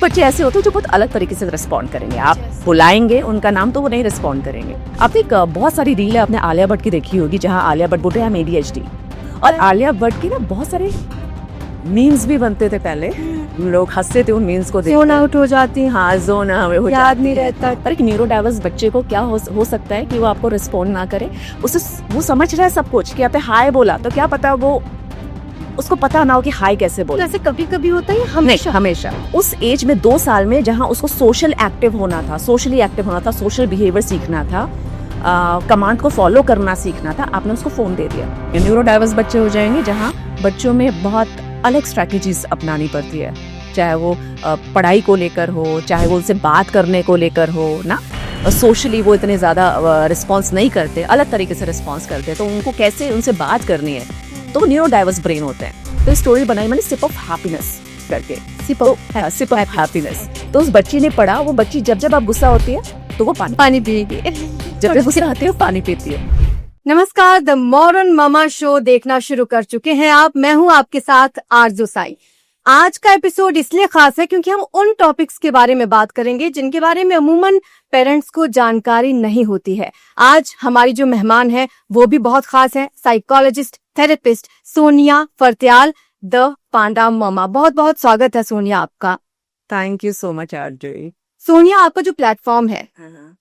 बच्चे ऐसे होते हैं जो बहुत अलग तरीके से रिस्पॉन्ड करेंगे। आप बुलाएंगे उनका नाम तो वो नहीं रिस्पॉन्ड करेंगे। आप एक बहुत सारी रील है आपने आलिया भट्ट की देखी होगी, जहाँ आलिया भट्ट बोलते हैं हम ADHD, और आलिया भट्ट की ना बहुत सारे मीम्स भी बनते थे पहले, लोग हंसते थे उन मीम्स को देख। जोन आउट हो जाती है, हाँ जोन हो याद नहीं रहता। पर एक न्यूरो डाइवर्स बच्चे को क्या हो सकता है कि वो आपको रिस्पॉन्ड ना करे, उसे वो समझ रहा है सब कुछ कि आपने हाय बोला तो क्या पता वो उसको पता ना हो कि हाय कैसे बोले। ऐसे कभी कभी होता है, हमेशा उस एज में 2 साल में जहाँ उसको सोशली एक्टिव होना था, सोशल बिहेवियर सीखना था, कमांड को फॉलो करना सीखना था, आपने उसको फोन दे दिया। ये न्यूरो डाइवर्स बच्चे हो जाएंगे जहाँ बच्चों में बहुत अलग स्ट्रैटेजीज अपनानी पड़ती है, चाहे वो पढ़ाई को लेकर हो, चाहे वो उनसे बात करने को लेकर हो ना। सोशली वो इतने ज़्यादा रिस्पॉन्स नहीं करते, अलग तरीके से रिस्पॉन्स करते हैं, तो उनको कैसे उनसे बात करनी है, तो न्यूरो डाइवर्स ब्रेन होते हैं। तो स्टोरी बनाई मैंने सिप ऑफ हैप्पीनेस करके, सिप ऑफ हैप्पीनेस। तो उस बच्ची ने पढ़ा, वो बच्ची जब आप गुस्सा होती है तो वो पानी पिएगी, जब गुस्सा आती है वो पानी पीती है। नमस्कार, द मॉडर्न मामा शो देखना शुरू कर चुके हैं आप। मैं हूं आपके साथ आरजू साई। आज का एपिसोड इसलिए खास है क्योंकि हम उन टॉपिक्स के बारे में बात करेंगे जिनके बारे में अमूमन पेरेंट्स को जानकारी नहीं होती है। आज हमारी जो मेहमान है वो भी बहुत खास है, साइकोलॉजिस्ट थेरेपिस्ट सोनिया फरत्याल, द पांडा मामा। बहुत बहुत स्वागत है सोनिया आपका। थैंक यू सो मच आरजू। सोनिया, आपका जो प्लेटफॉर्म है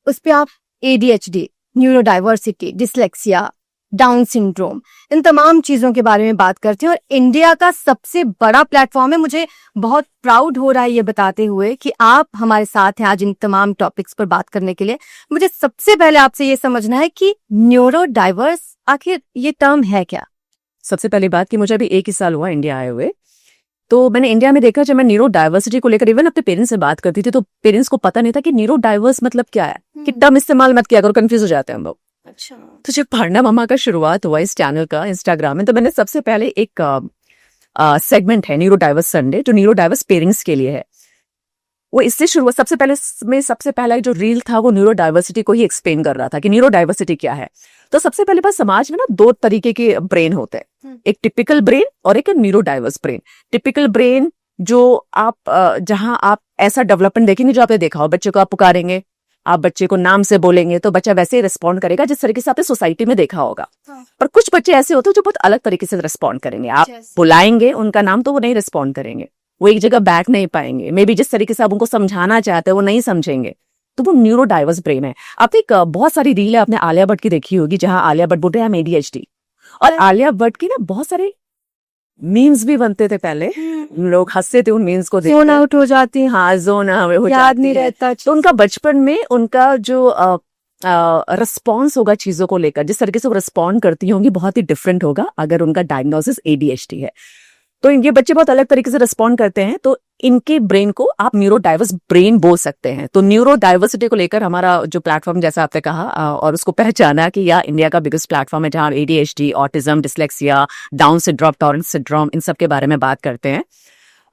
उस पे आप ADHD, neuro diversity, dyslexia, down syndrome, इन तमाम चीजों के बारे में बात करते हैं और इंडिया का सबसे बड़ा प्लेटफॉर्म है। मुझे बहुत प्राउड हो रहा है ये बताते हुए कि आप हमारे साथ हैं आज इन तमाम टॉपिक्स पर बात करने के लिए। मुझे सबसे पहले आपसे ये समझना है कि न्यूरो डाइवर्स आखिर ये टर्म है क्या? सबसे पहली बात कि मुझे अभी 1 ही साल हुआ इंडिया आए हुए, तो मैंने इंडिया में देखा, जब मैं न्यूरो डाइवर्सिटी को लेकर इवन अपने पेरेंट्स से बात करती थी तो पेरेंट्स को पता नहीं था कि न्यूरो डाइवर्स मतलब क्या है, कि टर्म इस्तेमाल मत किया करो, कंफ्यूज हो जाते हैं हम लोग। अच्छा। तो जब पांडा मामा का शुरुआत हुआ इस चैनल का इंस्टाग्राम में, तो मैंने सबसे पहले एक सेगमेंट है न्यूरो डाइवर्स संडे, जो न्यूरो डाइवर्स पेरेंट्स के लिए है, वो इससे शुरू। सबसे पहला जो रील था वो न्यूरो डाइवर्सिटी को ही एक्सप्लेन कर रहा था कि न्यूरो डाइवर्सिटी क्या है। तो सबसे पहले बात, समाज में ना 2 तरीके के ब्रेन होते हैं, एक टिपिकल ब्रेन और एक neuro diverse brain. Typical brain जो आप जहां आप ऐसा डेवलपमेंट देखेंगे जो आपने देखा हो, बच्चे को आप पुकारेंगे, आप बच्चे को नाम से बोलेंगे तो बच्चा वैसे ही रिस्पॉन्ड करेगा जिस तरीके से आपने सोसाइटी में देखा होगा। पर कुछ बच्चे ऐसे होते हैं जो बहुत अलग तरीके से रिस्पॉन्ड करेंगे। आप बुलाएंगे उनका नाम तो वो नहीं रिस्पॉन्ड करेंगे, वो एक जगह बैठ नहीं पाएंगे, मे बी जिस तरीके से आप उनको समझाना चाहते हैं वो नहीं समझेंगे, तो वो न्यूरो डाइवर्स ब्रेन है। आप एक बहुत सारी रील है आपने आलिया भट्ट की देखी होगी, जहाँ आलिया भट्ट बोलते हैं हम ADHD, और आलिया भट्ट की ना बहुत सारे मीम्स भी बनते थे पहले, लोग हंसते थे उन मीम्स को देख। जोन आउट हो जाती है, हाँ जोन हो याद नहीं रहता। तो उनका बचपन में उनका जो रिस्पॉन्स होगा चीजों को लेकर, जिस तरीके से वो रिस्पॉन्ड करती होंगी, बहुत ही डिफरेंट होगा अगर उनका डायग्नोसिस ADHD है। तो ये बच्चे बहुत अलग तरीके से रिस्पॉन्ड करते हैं, तो इनके ब्रेन को आप न्यूरो डाइवर्स ब्रेन बोल सकते हैं। तो न्यूरो डाइवर्सिटी को लेकर हमारा जो प्लेटफॉर्म, जैसा आपने कहा, और उसको पहचाना कि यह इंडिया का बिगेस्ट प्लेटफॉर्म है, जहाँ ADHD, autism, dyslexia, down syndrome, Tourette syndrome, इन सब के बारे में बात करते हैं।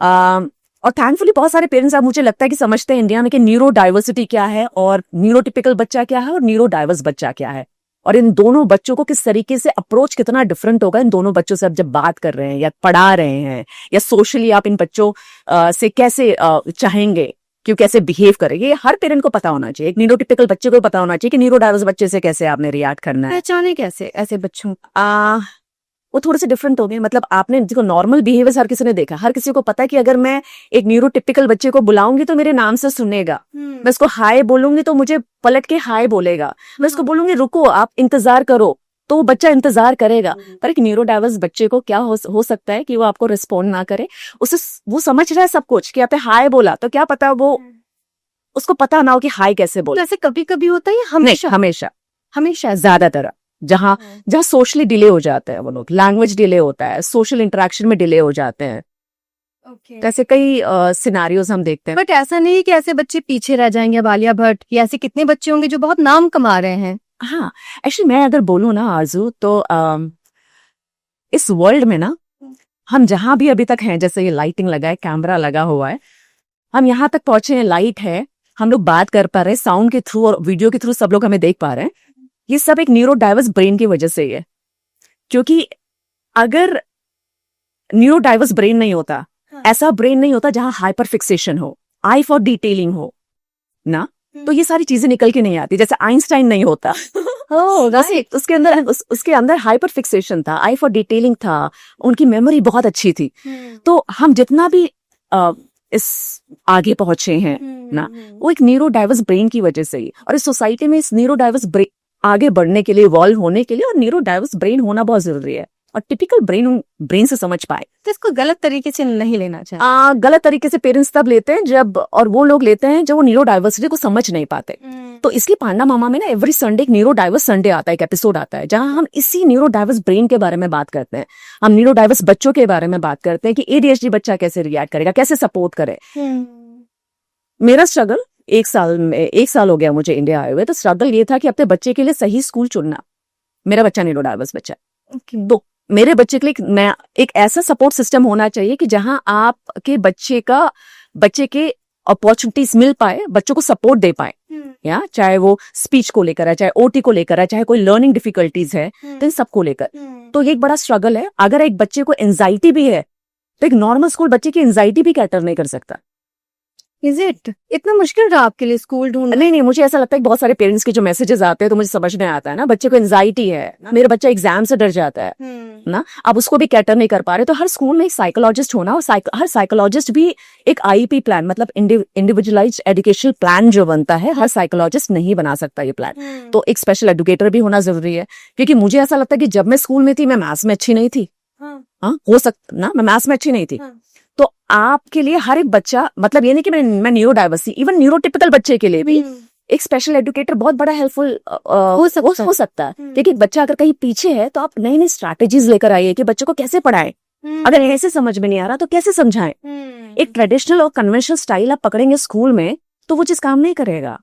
और थैंकफुली बहुत सारे पेरेंट्स, अब मुझे लगता है कि समझते हैं इंडिया में कि न्यूरो डाइवर्सिटी क्या है और न्यूरोटिपिकल बच्चा क्या है और न्यूरो डाइवर्स बच्चा क्या है, और इन दोनों बच्चों को किस तरीके से अप्रोच कितना डिफरेंट होगा इन दोनों बच्चों से आप जब बात कर रहे हैं या पढ़ा रहे हैं, या सोशली आप इन बच्चों से कैसे चाहेंगे कि कैसे बिहेव करेंगे, ये हर पेरेंट को पता होना चाहिए। एक न्यूरोटिपिकल बच्चे को पता होना चाहिए कि न्यूरो डाइवर्स बच्चे से कैसे आपने रिएक्ट करना है। पहचाने कैसे ऐसे बच्चों? वो थोड़े से डिफरेंट हो गए। मतलब आपने देखो, नॉर्मल बिहेवियर हर किसी ने देखा, हर किसी को पता है कि अगर मैं एक न्यूरोटिपिकल बच्चे को बुलाऊंगी तो मेरे नाम से सुनेगा, मैं उसको हाय बोलूंगी तो मुझे पलट के हाय बोलेगा, मैं उसको बोलूंगी रुको आप इंतजार करो तो वो बच्चा इंतजार करेगा। पर एक न्यूरो डाइवर्स बच्चे को क्या हो सकता है कि वो आपको रिस्पॉन्ड ना करे, उसे वो समझ रहा है सब कुछ कि आपने हाय बोला तो क्या पता वो उसको पता ना हो कि हाय कैसे बोले। ऐसे कभी कभी होता है, हमेशा ज्यादातर जहाँ सोशली डिले हो जाता है, वो लोग लैंग्वेज डिले होता है, सोशल इंटरेक्शन में डिले हो जाते हैं। ऐसे कई सिनारियोज हम देखते हैं। बट ऐसा नहीं कि ऐसे बच्चे पीछे रह जाएंगे। अब आलिया भट्ट या ऐसे कितने बच्चे होंगे जो बहुत नाम कमा रहे हैं। हाँ, एक्चुअली मैं अगर बोलूँ ना आरजू, तो इस वर्ल्ड में ना हम जहां भी अभी तक हैं, जैसे ये लाइटिंग लगा है, कैमरा लगा हुआ है, हम यहाँ तक पहुंचे हैं, लाइट है, हम लोग बात कर पा रहे हैं, साउंड के थ्रू और वीडियो के थ्रू सब लोग हमें देख पा रहे हैं, ये सब एक न्यूरो डाइवर्स ब्रेन की वजह से ही है। क्योंकि अगर न्यूरो डाइवर्स ब्रेन नहीं होता, ऐसा ब्रेन नहीं होता जहां हाइपर फिक्सेशन हो, आई फॉर डिटेलिंग हो ना, तो ये सारी चीजें निकल के नहीं आती। जैसे आइंस्टाइन नहीं होता उसके अंदर उसके अंदर हाइपर फिक्सेशन था, आई फॉर डिटेलिंग था, उनकी मेमोरी बहुत अच्छी थी। तो हम जितना भी इस आगे पहुंचे हैं ना, वो एक न्यूरो डाइवर्स ब्रेन की वजह से ही। और इस सोसाइटी में इस न्यूरो डाइवर्स ब्रेन आगे बढ़ने के लिए, इवॉल्व होने के लिए, और न्यूरो डाइवर्स ब्रेन होना बहुत जरूरी है, और टिपिकल ब्रेन से समझ पाए। तो इसको गलत तरीके से नहीं लेना चाहिए। गलत तरीके से पेरेंट्स तब लेते हैं जब, और वो लोग लेते हैं जब वो न्यूरो डाइवर्सिटी को समझ नहीं पाते। तो इसलिए पांडा मामा में ना एवरी संडे एक न्यूरो डाइवर्स संडे आता है, एक एपिसोड आता है, जहां हम इसी न्यूरो डाइवर्स ब्रेन के बारे में बात करते हैं। हम न्यूरो डाइवर्स बच्चों के बारे में बात करते हैं कि ADHD बच्चा कैसे रिएक्ट करेगा, कैसे सपोर्ट करे। मेरा स्ट्रगल एक साल हो गया मुझे इंडिया आए हुए, तो स्ट्रगल ये था कि अपने बच्चे के लिए सही स्कूल चुनना। मेरा बच्चा न्यूरो डाइवर्स बच्चा है, तो मेरे बच्चे के लिए एक ऐसा सपोर्ट सिस्टम होना चाहिए कि जहां आपके बच्चे के अपॉर्चुनिटीज मिल पाए, बच्चों को सपोर्ट दे पाए, या चाहे वो स्पीच को लेकर है, चाहे OT को लेकर है, चाहे कोई लर्निंग डिफिकल्टीज है, तो इन सबको लेकर। तो ये एक बड़ा स्ट्रगल है। अगर एक बच्चे को एंजाइटी भी है, तो एक नॉर्मल स्कूल बच्चे की एंजाइटी भी कैटर नहीं कर सकता। इज इट इतना मुश्किल रहा आपके लिए स्कूल ढूंढना? नहीं, मुझे ऐसा लगता है कि बहुत सारे पेरेंट्स के जो मैसेजेस आते हैं तो मुझे समझ में आता है ना, बच्चे को एंजाइटी है, मेरा बच्चा एग्जाम से डर जाता है ना, अब उसको भी कैटर नहीं कर पा रहे। तो हर स्कूल में एक साइकोलॉजिस्ट होना, और हर साइकोलॉजिस्ट भी एक IEP प्लान, मतलब इंडिविजुअलाइज्ड एजुकेशनल प्लान जो बनता है, हर साइकोलॉजिस्ट नहीं बना सकता ये प्लान। तो एक स्पेशल एजुकेटर भी होना जरूरी है, क्योंकि मुझे ऐसा लगता है कि जब मैं स्कूल में थी, मैं मैथ्स में अच्छी नहीं थी। हो सकता ना, मैं मैथ्स में अच्छी नहीं थी। तो आपके लिए हर एक बच्चा, मतलब ये नहीं कि मैं न्यूरो डाइवर्स थी, इवन न्यूरोटिपिकल बच्चे के लिए भी एक स्पेशल एजुकेटर बहुत बड़ा हेल्पफुल हो सकता है। क्योंकि एक बच्चा अगर कहीं पीछे है, तो आप नई नई स्ट्रैटेजीज लेकर आइए कि बच्चों को कैसे पढ़ाएं। अगर ऐसे समझ में नहीं आ रहा तो कैसे समझाएं। एक ट्रेडिशनल और कन्वेंशनल स्टाइल आप पकड़ेंगे स्कूल में, तो वो चीज काम नहीं करेगा।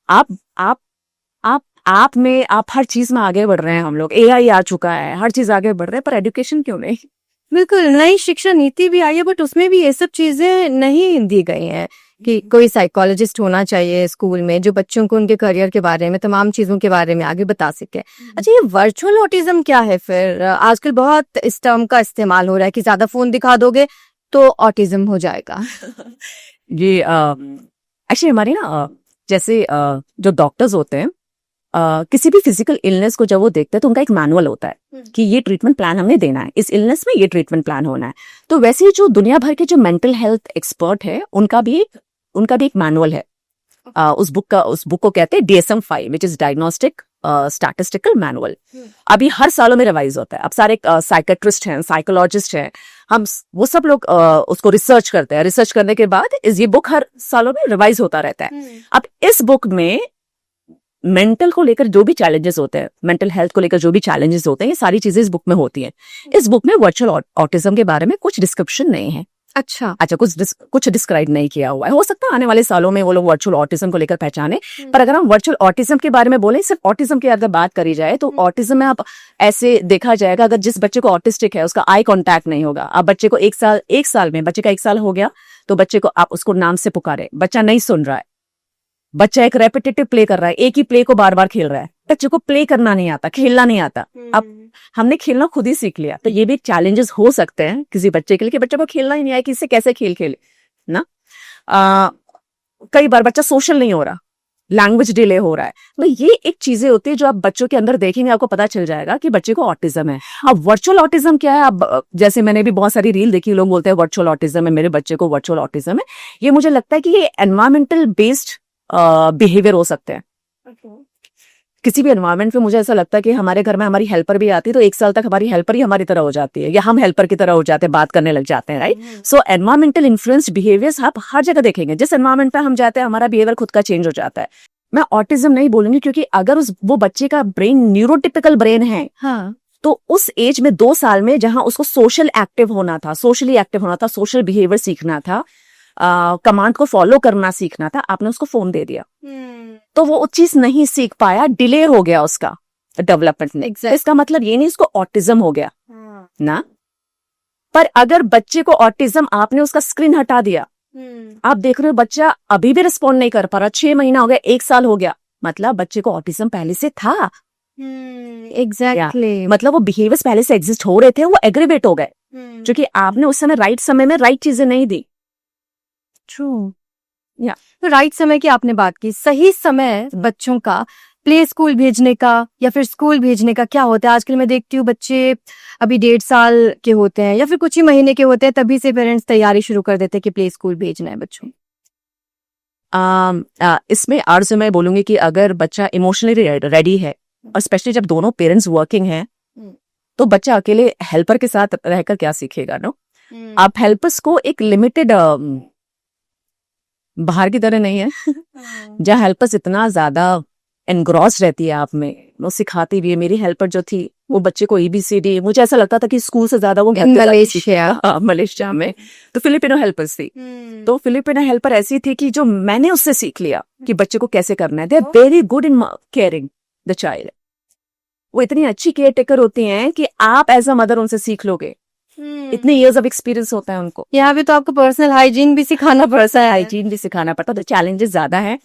आप हर चीज में आगे बढ़ रहे हैं, हम लोग AI आ चुका है, हर चीज आगे बढ़ रहे हैं, पर एजुकेशन क्यों नहीं? बिल्कुल, नई शिक्षा नीति भी आई है, बट उसमें भी ये सब चीजें नहीं दी गई हैं कि कोई साइकोलॉजिस्ट होना चाहिए स्कूल में, जो बच्चों को उनके करियर के बारे में, तमाम चीजों के बारे में आगे बता सके। अच्छा, ये वर्चुअल ऑटिज्म क्या है फिर? आजकल बहुत इस टर्म का इस्तेमाल हो रहा है कि ज्यादा फोन दिखा दोगे तो ऑटिज्म हो जाएगा। ये एक्चुअली हमारी ना, जैसे जो डॉक्टर्स होते हैं, किसी भी फिजिकल इलनेस को जब वो देखते हैं, तो उनका एक मैनुअल होता है कि ये ट्रीटमेंट प्लान हमने देना है, इस इलनेस में ये ट्रीटमेंट प्लान होना है। तो वैसे ही जो दुनिया भर के जो मेंटल हेल्थ एक्सपर्ट है, उनका भी एक मैनुअल है। उस बुक को कहते हैं DSM-5, which is diagnostic statistical manual. अभी हर सालों में रिवाइज होता है। अब सारे साइकेट्रिस्ट हैं, साइकोलॉजिस्ट हैं, वो सब लोग उसको रिसर्च करते हैं। रिसर्च करने के बाद ये बुक हर सालों में रिवाइज होता रहता है। अब इस बुक में मेंटल को लेकर जो भी चैलेंजेस होते हैं, मेंटल हेल्थ को लेकर जो भी चैलेंजेस होते हैं, ये सारी चीजें इस बुक में होती हैं। इस बुक में वर्चुअल ऑटिज्म के बारे में कुछ डिस्क्रिप्शन नहीं है। अच्छा, कुछ डिस्क्राइब नहीं किया हुआ है। हो सकता है आने वाले सालों में वो लोग वर्चुअल ऑटिज्म को लेकर पहचाने, पर अगर हम वर्चुअल ऑटिज्म के बारे में बोले, सिर्फ ऑटिज्म की अगर बात करी जाए, तो ऑटिज्म में आप ऐसे देखा जाएगा, अगर जिस बच्चे को ऑटिस्टिक है, उसका आई कांटेक्ट नहीं होगा। आप बच्चे को एक साल में बच्चे का 1 साल हो गया, तो बच्चे को आप उसको नाम से पुकारे, बच्चा नहीं सुन रहा है, बच्चा एक रेपिटेटिव प्ले कर रहा है, एक ही प्ले को बार बार खेल रहा है, बच्चे को प्ले करना नहीं आता, खेलना नहीं आता। अब हमने खेलना खुद ही सीख लिया, तो ये भी चैलेंजेस हो सकते हैं किसी बच्चे के लिए कि बच्चे को खेलना ही नहीं आया, किससे कैसे खेले ना। कई बार बच्चा सोशल नहीं हो रहा, लैंग्वेज डिले हो रहा है। तो ये एक चीजें होती है जो आप बच्चों के अंदर देखेंगे, आपको पता चल जाएगा कि बच्चे को ऑटिज्म है। अब वर्चुअल ऑटिज्म क्या है? अब जैसे मैंने भी बहुत सारी रील देखी, लोग बोलते हैं वर्चुअल ऑटिज्म है, मेरे बच्चे को वर्चुअल ऑटिज्म है। ये मुझे लगता है कि ये एनवायरमेंटल बेस्ड बिहेवियर हो सकते हैं। किसी भी एनवायरमेंट में मुझे ऐसा लगता है कि हमारे घर में हमारी हेल्पर भी आती है, तो 1 साल तक हमारी हेल्पर ही हमारी तरह हो जाती है, या हम हेल्पर की तरह हो जाते हैं, बात करने लग जाते हैं, राइट। सो एनवायरमेंटल इन्फ्लुएंस्ड बिहेवियर्स आप हर जगह देखेंगे। जिस एनवायरमेंट पे हम जाते हैं, हमारा बिहेवियर खुद का चेंज हो जाता है। मैं ऑटिज्म नहीं बोलूंगी, क्योंकि अगर वो बच्चे का ब्रेन न्यूरोटिपिकल ब्रेन है, हाँ, तो उस एज में 2 साल में जहां उसको सोशली एक्टिव होना था, सोशल बिहेवियर सीखना था, कमांड को फॉलो करना सीखना था, आपने उसको फोन दे दिया, तो वो चीज नहीं सीख पाया, डिले हो गया उसका डेवलपमेंट में। इसका मतलब ये नहीं उसको ऑटिज्म हो गया ना। पर अगर बच्चे को ऑटिज्म, आपने उसका स्क्रीन हटा दिया, आप देख रहे हो बच्चा अभी भी रिस्पॉन्ड नहीं कर पा रहा, 6 महीना हो गया, 1 साल हो गया, मतलब बच्चे को ऑटिज्म पहले से था। एग्जैक्टली, मतलब वो बिहेवियर्स पहले से एग्जिस्ट हो रहे थे, वो एग्रीवेट हो गए, क्योंकि आपने उस समय में राइट चीजें नहीं दी। ट्रू। या तो राइट समय की आपने बात की, सही समय बच्चों का प्ले स्कूल भेजने का या फिर स्कूल भेजने का क्या होता है? आजकल मैं देखती हूँ बच्चे अभी 1.5 साल के होते हैं या फिर कुछ ही महीने के होते हैं, तभी से पेरेंट्स तैयारी शुरू कर देते हैं कि प्ले स्कूल भेजना है बच्चों को। इसमें आर्ज मैं बोलूंगी कि अगर बच्चा इमोशनली रेडी है और स्पेशली जब दोनों पेरेंट्स वर्किंग हैं तो बच्चा अकेले हेल्पर के साथ रहकर क्या सीखेगा नो। आप हेल्पर्स को एक लिमिटेड बाहर की तरह नहीं है जहाँ हेल्पर्स इतना ज्यादा एनग्रॉस रहती है आप में, वो सिखाती भी है। मेरी हेल्पर जो थी वो बच्चे को ABCD, मुझे ऐसा लगता था कि स्कूल से ज्यादा वो घर पे जाके मलेशिया। मलेशिया में तो फिलिपिनो हेल्पर्स थी। तो फिलिपिनो हेल्पर ऐसी थी कि जो मैंने उससे सीख लिया कि बच्चे को कैसे करना है। They are very good in caring the child. वो इतनी अच्छी केयर टेकर होती हैं कि आप एज अ मदर उनसे सीख लोगे। इतने इयर्स ऑफ एक्सपीरियंस होता है उनको। यहाँ पे तो आपको पर्सनल हाइजीन भी सिखाना पड़ता है। हाइजीन भी सिखाना पड़ता है, तो चैलेंजेस ज्यादा है।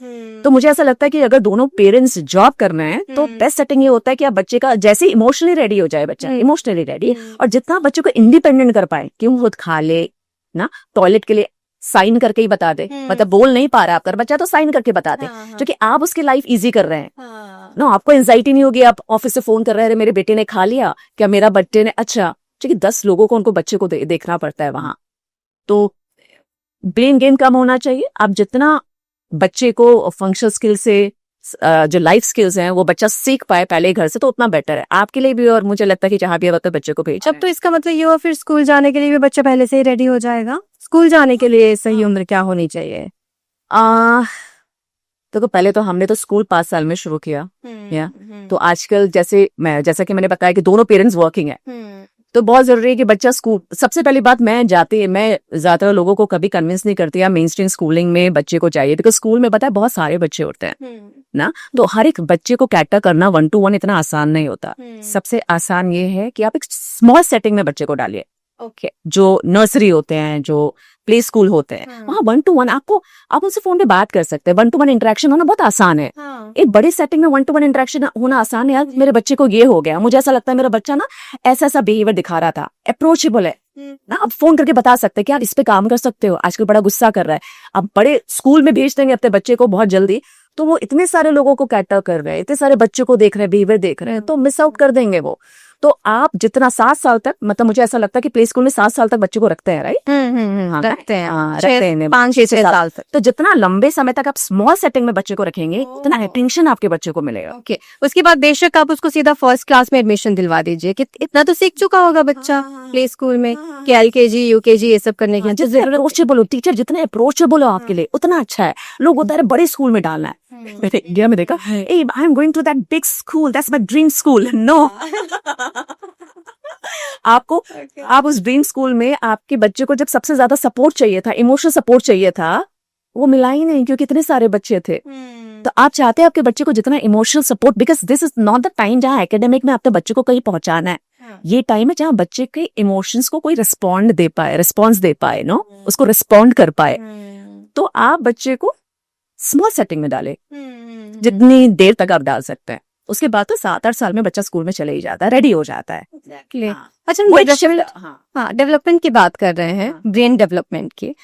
तो मुझे ऐसा लगता है कि अगर दोनों पेरेंट्स जॉब कर रहे हैं तो बेस्ट सेटिंग ये होता है कि आप बच्चे का जैसे इमोशनली रेडी हो जाए, बच्चा इमोशनली रेडी, और जितना बच्चे को इंडिपेंडेंट कर पाए कि वो खुद खा ले ना, टॉयलेट के लिए साइन करके ही बता दे, मतलब बोल नहीं पा रहा आपका बच्चा तो साइन करके बता दे, क्योंकि आप उसकी लाइफ इजी कर रहे हैं ना। आपको एंजाइटी नहीं होगी, आप ऑफिस से फोन कर रहे हैं, मेरे बेटे ने खा लिया क्या, मेरा बेटे ने, अच्छा, क्योंकि 10 लोगों को उनको बच्चे को देखना पड़ता है वहां। तो ब्रेन गेन कम होना चाहिए। आप जितना बच्चे को फंक्शनल स्किल से जो लाइफ स्किल्स हैं वो बच्चा सीख पाए पहले घर से, तो उतना बेटर है आपके लिए भी, और मुझे लगता है कि जहां भी है बच्चे को भेज। अब तो इसका मतलब ये हुआ फिर स्कूल जाने के लिए भी बच्चा पहले से ही रेडी हो जाएगा। स्कूल जाने के लिए सही उम्र क्या होनी चाहिए? तो पहले तो हमने तो स्कूल 5 साल में शुरू किया या तो आजकल जैसा कि मैंने बताया कि दोनों पेरेंट्स वर्किंग है, तो बहुत जरूरी है कि बच्चा स्कूल, सबसे पहली बात मैं ज्यादातर लोगों को कभी कन्विंस नहीं करती है मेन स्ट्रीम स्कूलिंग में बच्चे को चाहिए, बिकॉज स्कूल में पता है बहुत सारे बच्चे होते हैं ना, तो हर एक बच्चे को कैटर करना 1 to 1 इतना आसान नहीं होता। सबसे आसान ये है कि आप एक स्मॉल सेटिंग में बच्चे को डालिए। ओके, जो नर्सरी होते हैं, जो प्ले स्कूल होते हैं, वहाँ 1 to 1 आप उनसे फोन पे बात कर सकते हैं। 1 to 1 इंटरेक्शन होना बहुत आसान है। एक बड़े सेटिंग में 1 to 1 इंटरेक्शन होना आसान है। यार मेरे बच्चे को ये हो गया, मुझे ऐसा लगता है मेरा बच्चा ना ऐसा बिहेवियर दिखा रहा था, अप्रोचेबल है ना, आप फोन करके बता सकते हैं कि यार इस पे काम कर सकते हो, आजकल बड़ा गुस्सा कर रहा है। अब बड़े स्कूल में भेज देंगे अपने बच्चे को बहुत जल्दी, तो वो इतने सारे लोगों को कैटर कर रहे हैं, इतने सारे बच्चों को देख रहे हैं, बिहेवियर देख रहे हैं, तो मिस आउट कर देंगे वो। तो आप जितना 7 साल तक, मतलब मुझे ऐसा लगता है कि प्ले स्कूल में 7 साल तक बच्चे को रखते हैं, राइट? रखते हैं 5-6 साल तक। तो जितना लंबे समय तक आप स्मॉल सेटिंग में बच्चे को रखेंगे उतना अटेंशन आपके बच्चे को मिलेगा। ओके, उसके बाद बेशक आप उसको सीधा फर्स्ट क्लास में एडमिशन दिलवा दीजिए कि इतना तो सीख चुका होगा बच्चा प्ले स्कूल में कि LKG UKG ये सब करने की। अप्रोचेबल हो टीचर, जितने अप्रोचेबल हो आपके लिए उतना अच्छा है। लोग होता है बड़े स्कूल में डालना है, मैंने इंडिया में देखा, I am going to that big school, that's my dream school. No, आप उस ड्रीम स्कूल में आपके बच्चे को जब सबसे ज्यादा सपोर्ट चाहिए था, इमोशनल सपोर्ट चाहिए था, वो मिला ही नहीं क्योंकि इतने सारे बच्चे थे। तो आप चाहते हैं आपके बच्चे को जितना emotional support, because this is not the time जहाँ एकेडमिक में अपने बच्चे को कहीं पहुंचाना है। ये टाइम है जहाँ बच्चे के इमोशंस को कोई रिस्पॉन्स दे पाए, नो, उसको रिस्पॉन्ड कर पाए। तो आप बच्चे को स्मॉल सेटिंग में डाले, जितनी देर तक आप डाल सकते हैं। उसके बाद तो 7-8 साल में बच्चा स्कूल में चले ही जाता है, रेडी हो जाता है। अच्छा, डेवलपमेंट की बात कर रहे हैं, ब्रेन डेवलपमेंट की।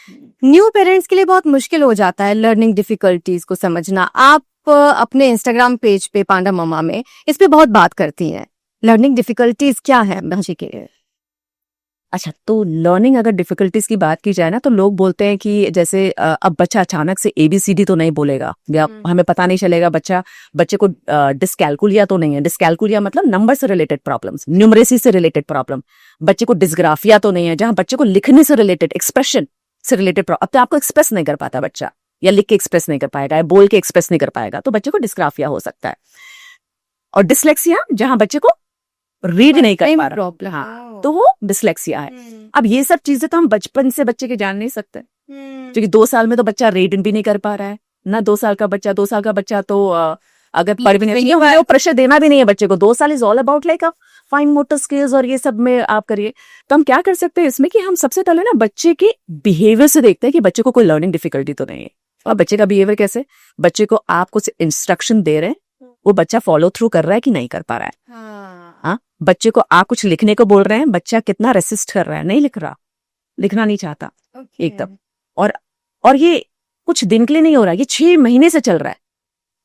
न्यू पेरेंट्स के लिए बहुत मुश्किल हो जाता है लर्निंग डिफिकल्टीज को समझना। आप अपने इंस्टाग्राम पेज पे पांडा ममा में इस पे बहुत बात करती हैं। लर्निंग डिफिकल्टीज क्या है बच्चे के लिए? अच्छा, तो लर्निंग अगर डिफिकल्टीज की बात की जाए ना, तो लोग बोलते हैं कि जैसे अब बच्चा अचानक से ABCD तो नहीं बोलेगा, या हमें पता नहीं चलेगा, बच्चे को डिस्कैलकुलिया तो नहीं है। डिस्कैलकुलिया मतलब नंबर से रिलेटेड प्रॉब्लम्स, न्यूमरेसी से रिलेटेड प्रॉब्लम। बच्चे को डिस्ग्राफिया तो नहीं है, जहां बच्चे को लिखने से रिलेटेड, एक्सप्रेशन से रिलेटेड प्रॉब्लम। अब तो आपको एक्सप्रेस नहीं कर पाता बच्चा, या लिख के एक्सप्रेस नहीं कर पाएगा, या बोल के एक्सप्रेस नहीं कर पाएगा, तो बच्चे को डिस्ग्राफिया हो सकता है। और डिसलेक्सिया, जहां बच्चे को रीड नहीं कर पा रहा, हाँ, तो वो डिसलेक्सिया है। अब ये सब चीजें तो हम बचपन से बच्चे के जान नहीं सकते, क्योंकि 2 साल में तो बच्चा रीड भी नहीं कर पा रहा है ना। 2 साल का बच्चा तो अगर पढ़ भी नहीं, वो प्रेशर देना भी नहीं है बच्चे को। 2 साल is all about like fine motor skills, और ये सब में आप करिए। तो हम क्या कर सकते हैं इसमें कि हम सबसे पहले ना बच्चे के बिहेवियर से देखते हैं कि बच्चे को कोई लर्निंग डिफिकल्टी तो नहीं है। और बच्चे का बिहेवियर कैसे, बच्चे को आप कुछ इंस्ट्रक्शन दे रहे हैं, वो बच्चा फॉलो थ्रू कर रहा है कि नहीं कर पा रहा है। हाँ, बच्चे को आप कुछ लिखने को बोल रहे हैं, बच्चा कितना रेसिस्ट कर रहा है, नहीं लिख रहा, लिखना नहीं चाहता एकदम। और और ये कुछ दिन के लिए नहीं हो रहा है, ये 6 महीने से चल रहा है।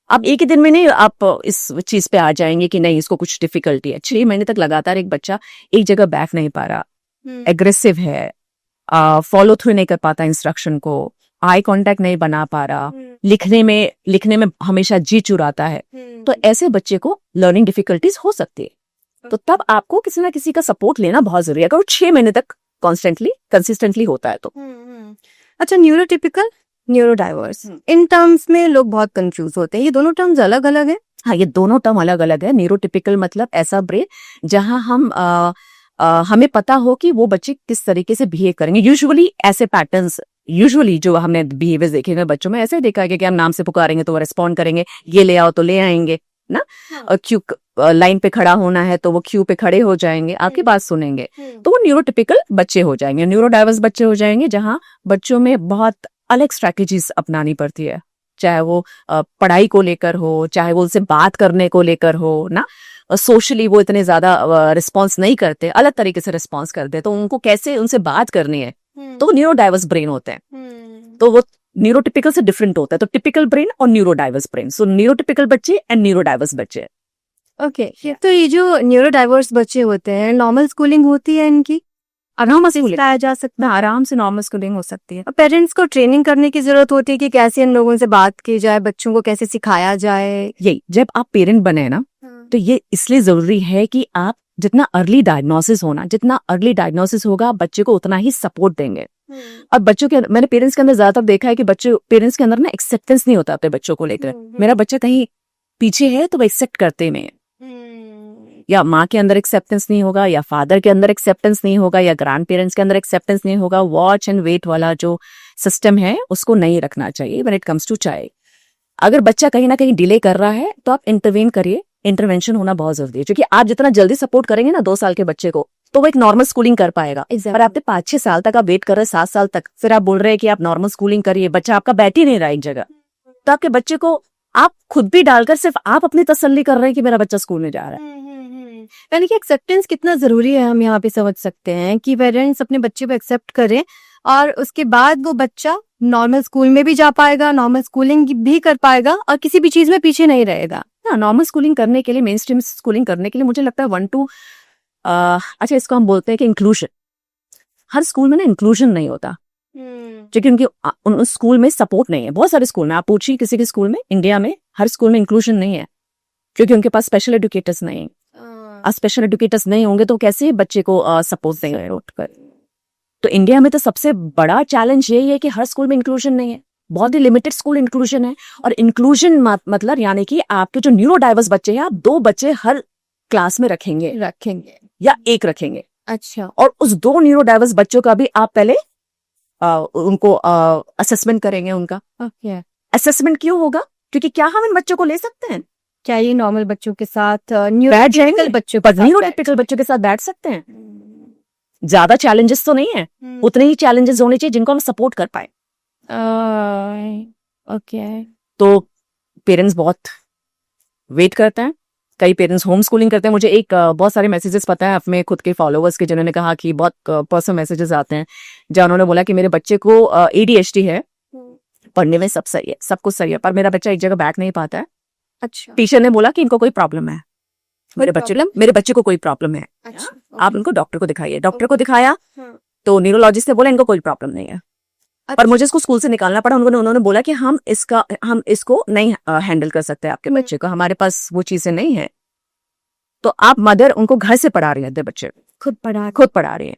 अब एक ही दिन में नहीं आप इस चीज पे आ जाएंगे कि नहीं इसको कुछ डिफिकल्टी है। 6 महीने तक लगातार एक बच्चा एक जगह बैठ नहीं पा रहा, एग्रेसिव है, फॉलो थ्रू नहीं कर पाता इंस्ट्रक्शन को, आई कांटेक्ट नहीं बना पा रहा, लिखने में हमेशा जी चुराता है, तो ऐसे बच्चे को लर्निंग डिफिकल्टीज हो सकती है। तो तब आपको किसी ना किसी का सपोर्ट लेना बहुत जरूरी है, अगर वो 6 महीने तक कंसिस्टेंटली होता है तो। अच्छा, neurotypical, neuro diverse, in terms में लोग बहुत कंफ्यूज होते हैं, ये दोनों टर्म्स अलग अलग है? हाँ, ये दोनों टर्म अलग अलग है। न्यूरोटिपिकल मतलब ऐसा ब्रेन जहां हमें पता हो कि वो बच्चे किस तरीके से बिहेव करेंगे। यूजुअली ऐसे पैटर्न्स, यूजुअली जो हमने बिहेवियर देखे हैं बच्चों में, ऐसे देखा है कि हम नाम से पुकारेंगे तो वो रिस्पॉन्ड करेंगे, ये ले आओ तो ले आएंगे ना, और क्यू लाइन पे खड़ा होना है तो वो क्यू पे खड़े हो जाएंगे, आपकी बात सुनेंगे, तो वो न्यूरोटिपिकल बच्चे हो जाएंगे। न्यूरो डाइवर्स बच्चे हो जाएंगे जहां बच्चों में बहुत अलग स्ट्रैटेजीज अपनानी पड़ती है, चाहे वो पढ़ाई को लेकर हो, चाहे वो उनसे बात करने को लेकर हो ना, सोशली वो इतने ज्यादा रिस्पॉन्स नहीं करते, अलग तरीके से रिस्पॉन्स करते, तो उनको कैसे उनसे बात करनी है, तो न्यूरो डाइवर्स ब्रेन होते हैं। तो वो न्यूरोटिपिकल से डिफरेंट होता है, तो टिपिकल ब्रेन और न्यूरो डाइवर्स ब्रेन, सो न्यूरोटिपिकल बच्चे एंड न्यूरो डाइवर्स बच्चे। ओके, तो ये जो न्यूरो डाइवर्स बच्चे होते हैं, नॉर्मल स्कूलिंग होती है इनकी? आराम से सिखाया जा सकता है? आराम से नॉर्मल स्कूलिंग हो सकती है। पेरेंट्स को ट्रेनिंग करने की जरूरत होती है कि कैसे इन लोगों से बात की जाए, बच्चों को कैसे सिखाया जाए? यही, जब आप पेरेंट बने ना, तो ये इसलिए जरूरी है कि आप जितना अर्ली डायग्नोसिस होगा बच्चे को उतना ही सपोर्ट देंगे। और बच्चों के, मैंने पेरेंट्स के अंदर ज्यादातर देखा है कि पेरेंट्स के अंदर ना एक्सेप्टेंस नहीं होता अपने बच्चों को लेकर। मेरा बच्चा कहीं पीछे है तो वो एक्सेप्ट करते नहीं है, या माँ के अंदर एक्सेप्टेंस नहीं होगा, या फादर के अंदर एक्सेप्टेंस नहीं होगा, या ग्रैंड पेरेंट्स के अंदर एक्सेप्टेंस नहीं होगा। वॉच एंड वेट वाला जो सिस्टम है उसको नहीं रखना चाहिए when it comes to child. अगर बच्चा कहीं ना कहीं डिले कर रहा है तो आप इंटरवेन करिए, इंटरवेंशन होना बहुत जरूरी है, क्योंकि आप जितना जल्दी सपोर्ट करेंगे ना 2 साल के बच्चे को, तो वो एक नॉर्मल स्कूलिंग कर पाएगा। और आपने 5-6 साल तक आप वेट कर रहे हैं, 7 साल तक, फिर आप बोल रहे हैं कि आप नॉर्मल स्कूलिंग करिए, बच्चा आपका बैठ ही नहीं रहा एक जगह, तो आपके बच्चे को आप खुद भी डालकर सिर्फ आप अपनी तसल्ली कर रहे हैं कि मेरा बच्चा स्कूल में जा रहा है। यानी कि एक्सेप्टेंस कितना जरूरी है, हम यहाँ पे समझ सकते हैं कि पेरेंट्स अपने बच्चे को एक्सेप्ट करें, और उसके बाद वो बच्चा नॉर्मल स्कूल में भी जा पाएगा, नॉर्मल स्कूलिंग भी कर पाएगा, और किसी भी चीज में पीछे नहीं रहेगा। नॉर्मल स्कूलिंग करने के लिए, मेन स्ट्रीम स्कूलिंग करने के लिए मुझे लगता है 1 to अच्छा, इसको हम बोलते हैं कि इंक्लूजन। हर स्कूल में ना इंक्लूजन नहीं होता, क्योंकि उन स्कूल में सपोर्ट नहीं है। बहुत सारे स्कूल में आप पूछिए, किसी के स्कूल में, इंडिया में हर स्कूल में इंक्लूजन नहीं है, क्योंकि उनके पास स्पेशल एजुकेटर्स नहीं है। स्पेशल एजुकेटर्स नहीं होंगे तो कैसे बच्चे को सपोर्ट देंगे उठकर। तो इंडिया में तो सबसे बड़ा चैलेंज यही है कि हर स्कूल में इंक्लूजन नहीं है, बहुत ही लिमिटेड स्कूल इंक्लूजन है। और इंक्लूजन मतलब यानी कि आपके जो न्यूरो डाइवर्स बच्चे हैं, आप 2 बच्चे हर क्लास में रखेंगे या 1 रखेंगे। अच्छा, और उस 2 न्यूरो डाइवर्स बच्चों का भी आप पहले उनको असेसमेंट करेंगे उनका। असेसमेंट क्यों होगा? क्योंकि क्या हम इन बच्चों को ले सकते हैं? क्या ये नॉर्मल बच्चों के साथ बैठ जाएंगे? न्यूरोटिपिकल बच्चों के साथ बैठ सकते हैं? ज्यादा चैलेंजेस तो नहीं है, उतने ही चैलेंजेस होने चाहिए जिनको हम सपोर्ट कर पाए। ओके, तो पेरेंट्स बहुत वेट करते हैं, कई पेरेंट्स होम स्कूलिंग करते हैं। मुझे बहुत सारे मैसेजेस पता है अपने खुद के फॉलोअर्स के, जिन्होंने कहा कि बहुत पर्सनल मैसेजेस आते हैं जहाँ उन्होंने बोला कि मेरे बच्चे को ADHD है, पढ़ने में सब सही है, सब कुछ सही है, पर मेरा बच्चा एक जगह बैठ नहीं पाता है। अच्छा, टीचर ने बोला कि इनको कोई प्रॉब्लम है, मेरे बच्चे को कोई प्रॉब्लम है। अच्छा, आप इनको डॉक्टर को दिखाइए। डॉक्टर को दिखाया तो न्यूरोलॉजिस्ट ने बोला इनको कोई प्रॉब्लम नहीं है, पर मुझे इसको स्कूल से निकालना पड़ा। उन्होंने बोला कि हम इसको नहीं हैंडल कर सकते आपके बच्चे को, हमारे पास वो चीजें नहीं है। तो आप मदर उनको घर से पढ़ा रही है, बच्चे खुद पढ़ा रही है।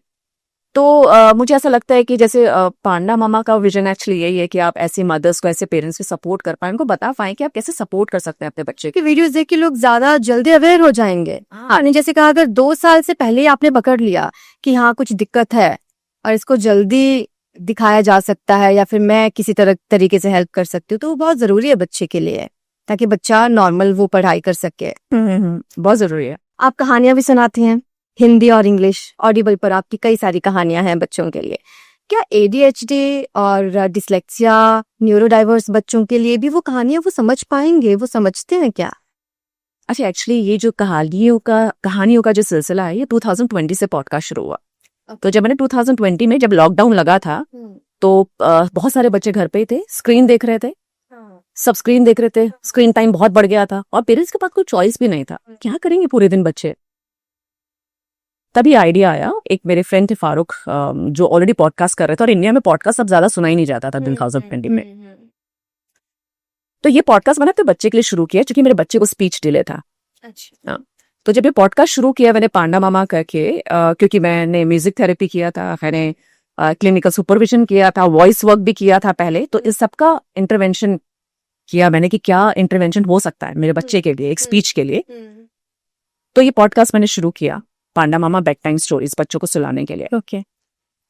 तो मुझे ऐसा लगता है कि जैसे पांडा मामा का विजन एक्चुअली यही है कि आप ऐसी मदर्स को, ऐसे पेरेंट्स को सपोर्ट कर पाए, उनको बता पाए कि आप कैसे सपोर्ट कर सकते हैं अपने बच्चे की वीडियोस देख के लोग ज्यादा जल्दी अवेयर हो जाएंगे। आपने जैसे कहा, अगर 2 साल से पहले ही आपने पकड़ लिया कि हाँ कुछ दिक्कत है और इसको जल्दी दिखाया जा सकता है, या फिर मैं किसी तरीके से हेल्प कर सकती हूँ, तो वो बहुत जरूरी है बच्चे के लिए, ताकि बच्चा नॉर्मल वो पढ़ाई कर सके। बहुत जरूरी है। आप कहानियां भी सुनाती हैं, हिंदी और इंग्लिश, ऑडिबल पर आपकी कई सारी कहानियां हैं बच्चों के लिए। क्या ADHD और डिसलेक्सिया, न्यूरो डाइवर्स बच्चों के लिए भी वो कहानियां वो समझ पाएंगे, वो समझते हैं क्या? अच्छा, एक्चुअली ये जो कहानियों का जो सिलसिला है, ये 2020 से पॉडकास्ट शुरू हुआ। तो जब मैंने 2020 में, जब लॉकडाउन लगा था, तो बहुत सारे बच्चे घर पे ही थे, स्क्रीन देख रहे थे, सब स्क्रीन देख रहे थे, स्क्रीन टाइम बहुत बढ़ गया था और पेरेंट्स के पास कोई चॉइस भी नहीं था, क्या करेंगे पूरे दिन बच्चे। तभी आइडिया आया, एक मेरे फ्रेंड थे फारूक, जो ऑलरेडी पॉडकास्ट कर रहे थे और इंडिया में पॉडकास्ट अब ज्यादा सुना ही नहीं जाता था 2020 में। तो ये पॉडकास्ट मैंने अपने बच्चे के लिए शुरू किया क्योंकि मेरे बच्चे को स्पीच डिले था। अच्छा। तो जब ये पॉडकास्ट शुरू किया मैंने पांडा मामा करके, क्योंकि मैंने म्यूजिक थेरेपी किया था, मैंने क्लिनिकल सुपरविजन किया था, वॉइस वर्क भी किया था पहले, तो इस सब का इंटरवेंशन किया मैंने कि क्या इंटरवेंशन हो सकता है मेरे बच्चे के लिए, एक स्पीच के लिए। तो ये पॉडकास्ट मैंने शुरू किया, पांडा मामा बेड टाइम स्टोरीज, बच्चों को सुलाने के लिए। ओके।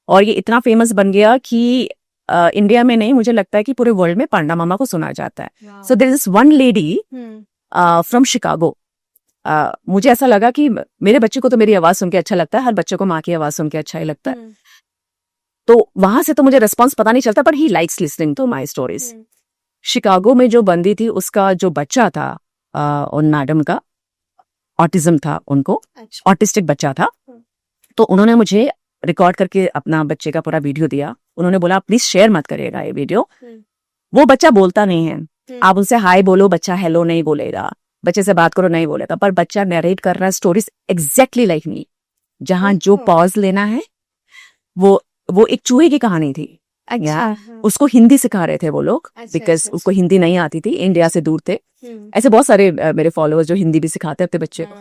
और ये इतना फेमस बन गया कि इंडिया में नहीं, मुझे लगता है कि पूरे वर्ल्ड में पांडा मामा को सुना जाता है। So there is one lady from Chicago. मुझे ऐसा लगा कि मेरे बच्चे को तो मेरी आवाज सुन के अच्छा लगता है, हर बच्चे को माँ की आवाज सुन के अच्छा ही लगता है। तो वहां से तो मुझे रिस्पॉन्स पता नहीं चलता, but he likes listening to my stories. Chicago में जो बंदी थी, उसका जो बच्चा था, उन मैडम का ऑटिज्म था, उनको ऑटिस्टिक बच्चा था। तो उन्होंने मुझे रिकॉर्ड करके अपना बच्चे का पूरा वीडियो दिया। उन्होंने बोला प्लीज शेयर मत करिएगा ये वीडियो। वो बच्चा बोलता नहीं है, आप उनसे हाय बोलो, बच्चा हेलो नहीं बोलेगा, बच्चे से बात करो नहीं बोलेगा, पर बच्चा नरेट कर रहा है स्टोरीज एग्जैक्टली लाइक मी। जहां जो पॉज लेना है, वो एक चूहे की कहानी थी। अच्छा। उसको हिंदी सिखा रहे थे वो लोग, बिकॉज उसको हिंदी नहीं आती थी, इंडिया से दूर थे। ऐसे बहुत सारे मेरे फॉलोअर्स जो हिंदी भी सिखाते अपने बच्चे को।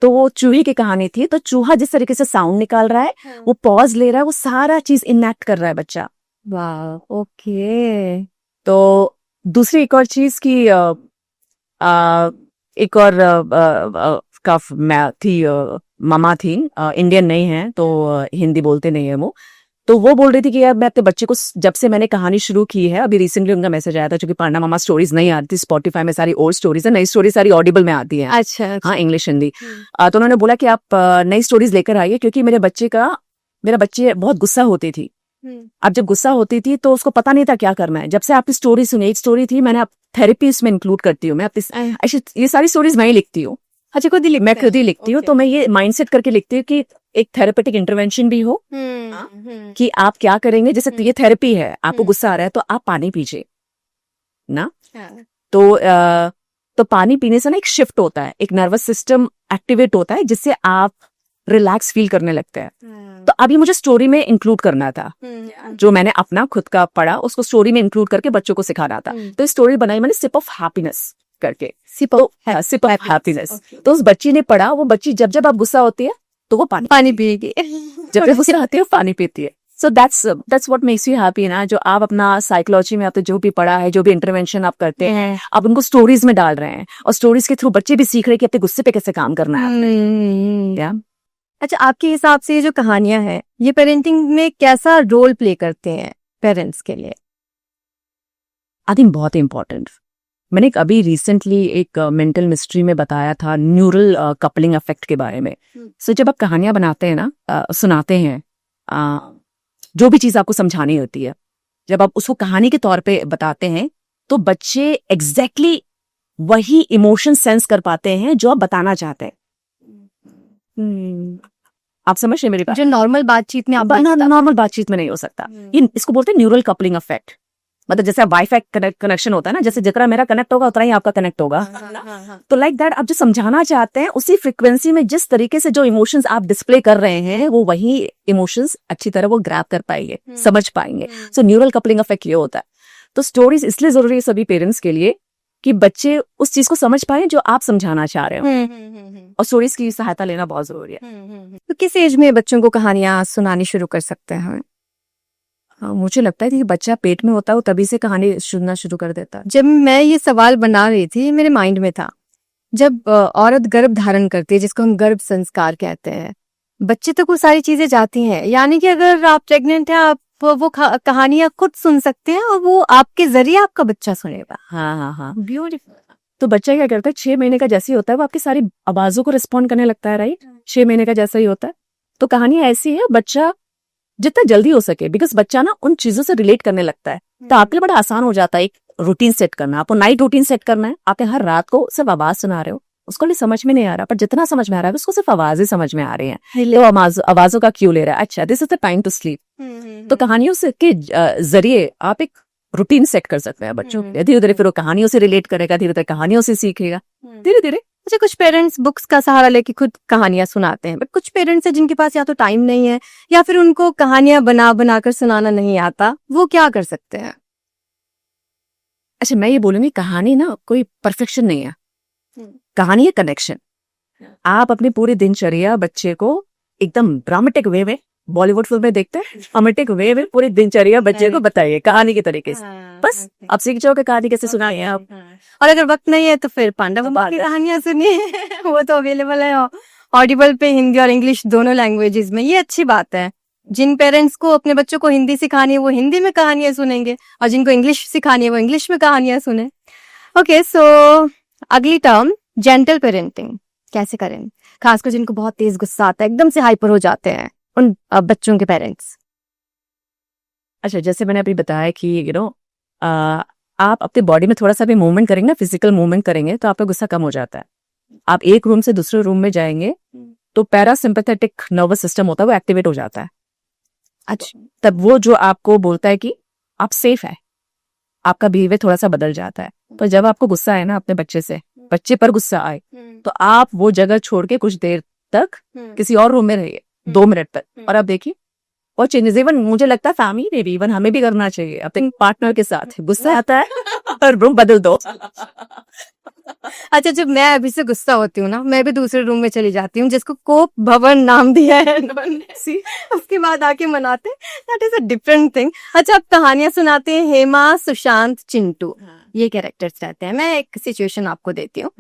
तो वो चूहे की कहानी थी। तो चूहा जिस तरीके से साउंड निकाल रहा है, वो पॉज ले रहा है, वो सारा चीज इनएक्ट कर रहा है बच्चा। वाह, ओके। तो दूसरी एक और चीज की एक और थी, मामा थी, इंडियन नहीं है, तो हिंदी बोलते नहीं है वो। तो वो बोल रही थी कि यार मैं अपने बच्चे को, जब से मैंने कहानी शुरू की है, अभी रिसेंटली उनका मैसेज आया था, क्योंकि पांडा मामा स्टोरीज नहीं आती, स्पॉटिफाई में सारी ओल्ड स्टोरीज है, नई स्टोरी सारी ऑडिबल में आती है। अच्छा। हाँ, इंग्लिश हिंदी। तो उन्होंने बोला कि आप नई स्टोरीज लेकर आइए, क्योंकि मेरे बच्चे बहुत गुस्सा होती थी। अब जब गुस्सा होती थी तो उसको पता नहीं था क्या करना है। जब से आपकी स्टोरी सुनी, एक स्टोरी थी, मैंने थेरेपी इसमें इंक्लूड करती हूँ, मैं अपनी ये सारी स्टोरीज मैं ही लिखती हूँ। अच्छा, मैं खुद ही लिखती हूँ। तो मैं ये माइंडसेट करके लिखती हूँ कि एक थेरेपेटिक इंटरवेंशन भी हो, कि आप क्या करेंगे। जैसे ये थेरेपी है, आपको गुस्सा आ रहा है तो आप पानी पीजिए ना। तो पानी पीने से ना एक शिफ्ट होता है, एक नर्वस सिस्टम एक्टिवेट होता है, जिससे आप रिलैक्स फील करने लगते हैं। तो अभी मुझे स्टोरी में इंक्लूड करना था, जो मैंने अपना खुद का पढ़ा उसको स्टोरी में इंक्लूड करके बच्चों को सिखाना था। तो स्टोरी बनाई मैंने सिप ऑफ हैप्पीनेस करके, सिप ऑफ हैप्पीनेस। तो उस बच्ची ने पढ़ा, वो बच्ची जब आप गुस्सा होती है तो वो पानी पिएगी, जब गुस्सा आती है पानी पीती है। So that's what makes you happy ना। जो आप अपना साइकोलॉजी में आपने जो भी पढ़ा है, जो भी इंटरवेंशन आप करते हैं, आप उनको स्टोरीज में डाल रहे हैं, और स्टोरीज के थ्रू बच्चे भी सीख रहे हैं कि अपने गुस्से पे कैसे काम करना है। अच्छा, आपके हिसाब से ये जो कहानियां हैं, ये पेरेंटिंग में कैसा रोल प्ले करते हैं पेरेंट्स के लिए? आई थिंक बहुत इंपॉर्टेंट। मैंने अभी रिसेंटली एक मेंटल मिस्ट्री में बताया था न्यूरल कपलिंग इफेक्ट के बारे में। सो जब आप कहानियां बनाते हैं ना, सुनाते हैं, जो भी चीज आपको समझानी होती है, जब आप उसको कहानी के तौर पे बताते हैं, तो बच्चे एग्जैक्टली वही इमोशन सेंस कर पाते हैं जो आप बताना चाहते हैं। आप समझ रहे मेरी बात? जो नॉर्मल बातचीत में नॉर्मल बातचीत में नहीं हो सकता। ये इसको बोलते हैं न्यूरल कपलिंग इफेक्ट। मतलब जैसे वाईफाई कनेक्शन होता है ना, जैसे जितना मेरा कनेक्ट होगा उतना ही आपका कनेक्ट होगा। तो लाइक दैट, आप जो समझाना चाहते हैं उसी फ्रीक्वेंसी में, जिस तरीके से जो इमोशंस आप डिस्प्ले कर रहे हैं, वो वही इमोशंस अच्छी तरह वो ग्रैब कर पाएंगे, समझ पाएंगे। सो न्यूरल कपलिंग इफेक्ट ये होता है। तो स्टोरीज इसलिए जरूरी है सभी पेरेंट्स के लिए, कि बच्चे उस चीज को समझ पाए जो आप समझाना चाह रहे हो, और स्टोरीज की सहायता लेना बहुत जरूरी है। तो किस एज में बच्चों को कहानियां सुनानी शुरू कर सकते हैं? मुझे लगता है कि बच्चा पेट में होता है वो तभी से कहानी सुनना शुरू कर देता है। जब मैं ये सवाल बना रही थी, मेरे माइंड में था, जब औरत गर्भ धारण करती है, जिसको हम गर्भ संस्कार कहते हैं, बच्चे तक वो सारी चीजें जाती हैं। यानी कि अगर आप प्रेग्नेंट हैं, आप वो कहानियां खुद सुन सकते हैं, और वो आपके जरिए आपका बच्चा सुनेगा। हाँ, ब्यूटीफुल। तो बच्चा क्या करता है, 6 महीने का जैसे ही होता है वो आपकी सारी आवाजों को रिस्पॉन्ड करने लगता है, राइट? 6 महीने का जैसा ही होता है। तो कहानियां ऐसी है, बच्चा जितना जल्दी हो सके, बिकॉज बच्चा ना उन चीजों से रिलेट करने लगता है, तो आपके लिए बड़ा आसान हो जाता है एक रूटीन सेट करना। आपको नाइट रूटीन सेट करना है, आप हर रात को सिर्फ आवाज सुना रहे हो, उसको नहीं समझ में नहीं आ रहा, पर जितना समझ में आ रहा है उसको सिर्फ आवाजें समझ में आ रही हैं। तो आवाजों का क्यों ले रहा है, अच्छा this is the time to sleep. तो कहानियों से के जरिए आप एक रूटीन सेट कर सकते हैं बच्चों के, धीरे धीरे फिर वो कहानियों से रिलेट करेगा, धीरे धीरे कहानियों से सीखेगा, धीरे धीरे। अच्छा, कुछ पेरेंट्स बुक्स का सहारा लेके खुद कहानियां सुनाते हैं, बट कुछ पेरेंट्स हैं जिनके पास या तो टाइम नहीं है या फिर उनको कहानियां बना बना कर सुनाना नहीं आता, वो क्या कर सकते हैं? अच्छा, मैं ये बोलूंगी कहानी ना कोई परफेक्शन नहीं है, कहानी है कनेक्शन। आप अपनी पूरी दिनचर्या बच्चे को एकदम ड्रामेटिक वे में, बॉलीवुड फिल्म में देखते हैं, ड्रामेटिक वे में पूरी दिनचर्या बच्चे को बताइए कहानी के तरीके से, बस आप सीख जाओगे कहानी कैसे सुनाइए आप। और अगर वक्त नहीं है तो फिर पांडव की कहानियां सुनिए वो तो अवेलेबल है ऑडिबल पे, हिंदी और इंग्लिश दोनों लैंग्वेजेस में। ये अच्छी बात है, जिन पेरेंट्स को अपने बच्चों को हिंदी सिखानी है वो हिंदी में कहानियां सुनेंगे, और जिनको इंग्लिश सिखानी है वो इंग्लिश में कहानियां सुने। ओके, सो अगली टर्म जेंटल पेरेंटिंग कैसे करें, खासकर जिनको बहुत तेज गुस्सा आता है, एकदम से हाइपर हो जाते हैं उन बच्चों के पेरेंट्स। अच्छा, जैसे मैंने अभी बताया कि आप अपने बॉडी में थोड़ा सा भी मूवमेंट करेंगे ना, फिजिकल मूवमेंट करेंगे तो आपका गुस्सा कम हो जाता है। आप एक रूम से दूसरे रूम में जाएंगे तो पैरासिम्पैथेटिक नर्वस सिस्टम होता है वो एक्टिवेट हो जाता है। अच्छा, तब वो जो आपको बोलता है कि आप सेफ है, आपका बिहेवियर थोड़ा सा बदल जाता है। तो जब आपको गुस्सा आए ना अपने बच्चे से, बच्चे पर गुस्सा आए, तो आप वो जगह छोड़ के कुछ देर तक किसी और रूम में रहिए, 2 मिनट तक, और आप देखिए और चेंजेस। इवन मुझे लगता है फैमिली में भी, इवन हमें भी करना चाहिए अपने पार्टनर के साथ। गुस्सा आता है और रूम बदल दो। अच्छा, जब मैं अभी से गुस्सा होती हूँ ना, मैं भी दूसरे रूम में चली जाती हूँ, जिसको कोप भवन नाम दिया है उसके बाद आके मनाते, that is a different thing. अच्छा, अब कहानियां सुनाते हैं हेमा, सुशांत, चिंटू, ये कैरेक्टर्स रहते हैं। मैं एक सिचुएशन आपको देती हूँ।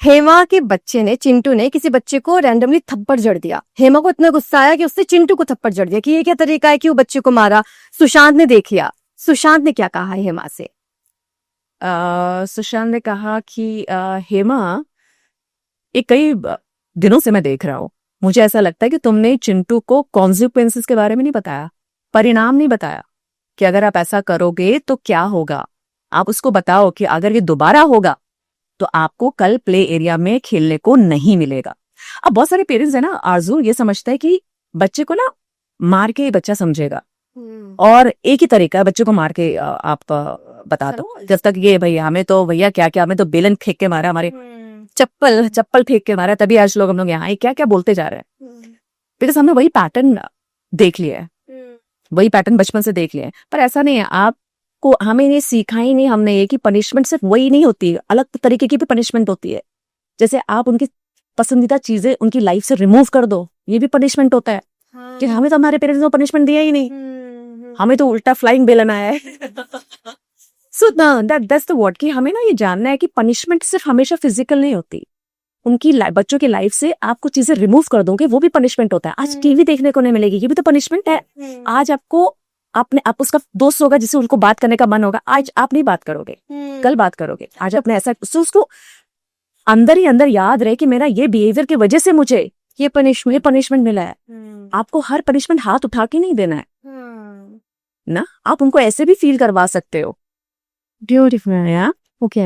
हेमा के बच्चे ने, चिंटू ने किसी बच्चे को रैंडमली थप्पड़ जड़ दिया। हेमा को इतना गुस्सा आया कि उसने चिंटू को थप्पड़ जड़ दिया कि ये क्या तरीका है कि वो बच्चे को मारा। सुशांत ने देख लिया, सुशांत ने क्या कहा हेमा से? सुशांत ने कहा कि हेमा, ये कई दिनों से मैं देख रहा हूँ, मुझे ऐसा लगता है कि तुमने चिंटू को कॉन्सिक्वेंसेस के बारे में नहीं बताया, परिणाम नहीं बताया कि अगर आप ऐसा करोगे तो क्या होगा। आप उसको बताओ कि अगर ये दोबारा होगा तो आपको कल प्ले एरिया में खेलने को नहीं मिलेगा। अब बहुत सारे पेरेंट्स है ना आरजू, ये समझता है कि बच्चे को ना मार के बच्चा समझेगा, और एक ही तरीका है बच्चे को मार के आप बता दो। जब तक ये भैया हमें तो भैया क्या क्या, हमें तो बेलन फेंक के मारा, हमारे चप्पल फेंक के मारा, तभी आज लोग हम लोग यहाँ क्या क्या बोलते जा रहे हैं, बिकॉज हमने वही पैटर्न देख लिया है, वही पैटर्न बचपन से देख लिया है। पर ऐसा नहीं है, आपको हमें ये सीखा ही नहीं हमने ये कि पनिशमेंट सिर्फ वही नहीं होती, अलग तरीके की भी पनिशमेंट होती है। जैसे आप उनकी पसंदीदा चीजें उनकी लाइफ से रिमूव कर दो, ये भी पनिशमेंट होता है। कि हमें तो हमारे पेरेंट्स ने पनिशमेंट दिया ही नहीं, हमें तो उल्टा फ्लाइंग बेलन आया है। सो दैट्स द व्हाट, कि हमें ना ये जानना है कि पनिशमेंट सिर्फ हमेशा फिजिकल नहीं होती। उनकी बच्चों की लाइफ से आप कुछ चीजें रिमूव कर दोगे, वो भी पनिशमेंट होता है। आज टीवी देखने को नहीं मिलेगी, ये भी तो पनिशमेंट है। आज आप उसका दोस्त होगा जिससे उनको बात करने का मन होगा, आज आप नहीं बात करोगे, कल बात करोगे। आज अपने ऐसा उसको अंदर ही अंदर याद रहे कि मेरा ये बिहेवियर की वजह से मुझे ये पनिशमेंट मिला है। आपको हर पनिशमेंट हाथ उठा के नहीं देना है ना, आप उनको ऐसे भी फील करवा सकते हो। ब्यूटीफुल है। ओके,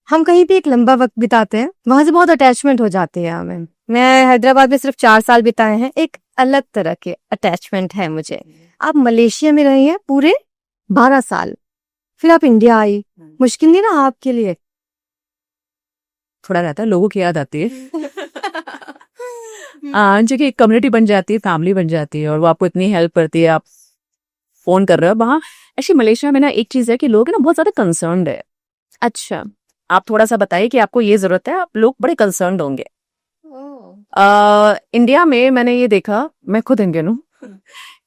हम कहीं भी एक लंबा वक्त बिताते हैं, वहां से बहुत अटैचमेंट हो जाती है हमें। मैं हैदराबाद में सिर्फ 4 साल बिताए हैं, एक अलग तरह के अटैचमेंट है मुझे। आप मलेशिया में रही हैं पूरे 12 साल, फिर आप इंडिया आई, मुश्किल नहीं ना आपके लिए? थोड़ा रहता है, लोगों की याद आती है। जगह एक कम्युनिटी बन जाती है, फैमिली बन जाती है, और वो आपको इतनी हेल्प करती है। आप फोन कर रहे हो वहाँ, एक्चुअली मलेशिया में ना एक चीज है कि लोग ना बहुत ज्यादा कंसर्न्ड है। अच्छा, आप थोड़ा सा बताइए कि आपको ये जरूरत है, आप लोग बड़े कंसर्न्ड होंगे। इंडिया में मैंने ये देखा, मैं खुद इंडियन हूँ,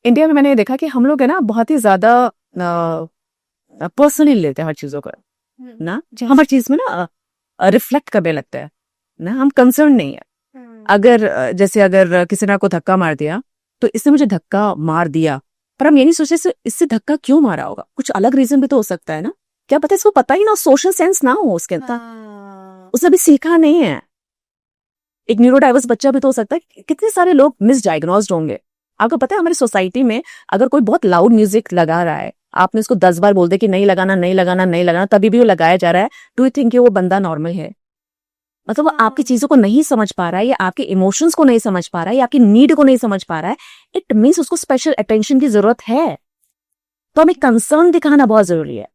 इंडिया में मैंने ये देखा कि हम लोग है ना बहुत ही ज्यादा पर्सनली लेते हैं हर चीजों को ना, हर चीज में ना रिफ्लेक्ट करने लगता है ना, हम कंसर्न नहीं है। अगर किसी ने को धक्का मार दिया तो इसने मुझे धक्का मार दिया, पर हम ये नहीं सोचे इससे धक्का क्यों मारा होगा, कुछ अलग रीजन भी तो हो सकता है ना, क्या पता इसको पता ही ना, सोशल सेंस ना हो उसके अंदर, उसने अभी सीखा नहीं है। एक न्यूरो डाइवर्स बच्चा भी तो हो सकता है। कितने सारे लोग मिसडायग्नोज्ड होंगे। आपको पता है हमारी सोसाइटी में अगर कोई बहुत लाउड म्यूजिक लगा रहा है, आपने उसको 10 बार बोल दे कि नहीं लगाना नहीं लगाना नहीं लगाना, तभी भी वो लगाया जा रहा है, डू यू थिंक वो बंदा नॉर्मल है? मतलब वो आपकी चीजों को नहीं समझ पा रहा है, या आपके इमोशंस को नहीं समझ पा रहा है, या आपकी नीड को नहीं समझ पा रहा है, इट मीन्स उसको स्पेशल अटेंशन की जरूरत है। तो हमें कंसर्न दिखाना बहुत जरूरी है।